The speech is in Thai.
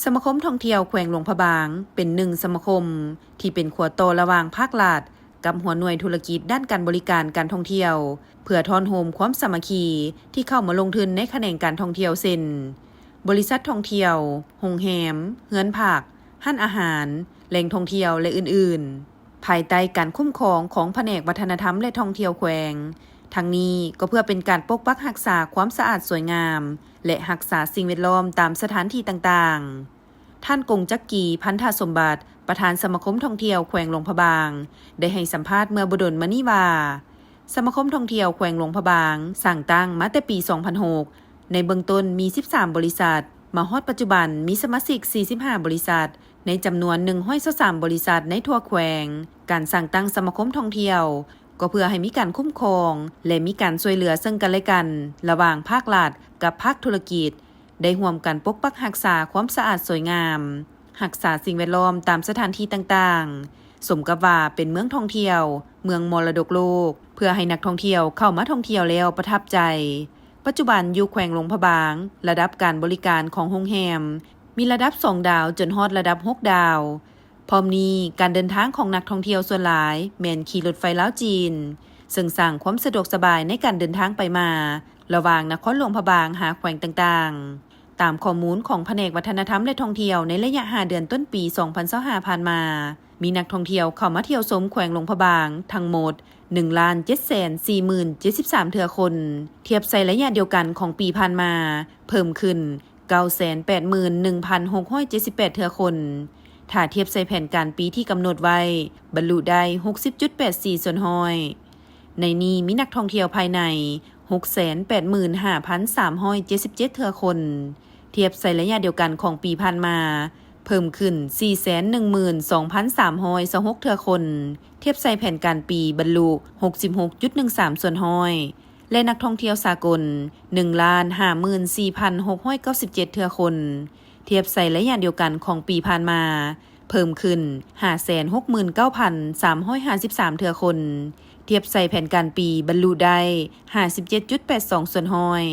สมาคมท่องเที่ยวแขวงหลวงพระบางเป็นหนึ่งสมาคมที่เป็นขัวโตระหว่างภาครัฐกับหัวหน่วยธุรกิจด้านการบริการการท่องเที่ยวเพื่อทอนโฮมความสามัคคีที่เข้ามาลงทุนในแขนงการท่องเที่ยวเช่นบริษัทท่องเที่ยวโรงแรมเฮือนผักห้านอาหารแหล่งท่องเที่ยวและอื่นๆภายใต้การคุ้มครองของแผนกวัฒนธรรมและท่องเที่ยวแขวงทั้งนี้ก็เพื่อเป็นการปกปักรักษาความสะอาดสวยงามและรักษาสิ่งแวดล้อมตามสถานที่ต่างๆท่านกงจักกีพันธสมบัติประธานสมาคมท่องเที่ยวแขวงหลวงพระบางได้ให้สัมภาษณ์เมื่อบ่ดลมานี้ว่าสมาคมท่องเที่ยวแขวงหลวงพระบางสั่งตั้งมาแต่ปี 2006 ในเบื้องต้นมี 13 บริษัทมาฮอดปัจจุบันมีสมาชิก 45 บริษัทในจำนวน123 บริษัทในทั่วแขวงการสั่งตั้งสมาคมท่องเที่ยวก็เพื่อให้มีการคุ้มครองและมีการช่วยเหลือซึ่งกันและกันระหว่างภาครัฐกับภาคธุรกิจได้ร่วมกันปกปักรักษาความสะอาดสวยงามรักษาสิ่งแวดล้อมตามสถานที่ต่างๆสมกับว่าเป็นเมืองท่องเที่ยวเมืองมรดกโลกเพื่อให้นักท่องเที่ยวเข้ามาท่องเที่ยวแล้วประทับใจปัจจุบันอยู่แขวงหลวงพระบางระดับการบริการของโรงแรมมีระดับ2ดาวจนฮอดระดับ6ดาวพร้อมนี้การเดินทางของนักท่องเที่ยวส่วนหลายแม่นขี่รถไฟลาวจีนซึ่งสร้างความสะดวกสบายในการเดินทางไปมาระหว่างนครหลวงพระบางหาแขวงต่างๆตามข้อมูลของแผนกวัฒนธรรมและท่องเที่ยวในระยะ5เดือนต้นปี 2025 ผ่านมามีนักท่องเที่ยวเข้ามาเที่ยวชมแขวงหลวงพระบางทั้งหมด 1,740,043 เทื่อคนเทียบใส่ระยะเดียวกันของปีผ่านมาเพิ่มขึ้น 981,678 เทื่อคนถ้าเทียบใส่แผนการปีที่กำหนดไว้บรรลุได้ 60.84 ส่วนห้อยในนี้มีนักท่องเที่ยวภายใน 685,377 เทื่อคนเทียบใส่ระยะเดียวกันของปีผ่านมาเพิ่มขึ้น 412,326 เทื่อคนเทียบใส่แผนการปีบรรลุ 66.13 ส่วนห้อยและนักท่องเที่ยวสากล 1,54,697 เทื่อคนเทียบใส่ระยะเดียวกันของปีผ่านมาเพิ่มขึ้น 569,353 เทื่อคนเทียบใส่แผนการปีบรรลุได้ 57.82 ส่วนห้อย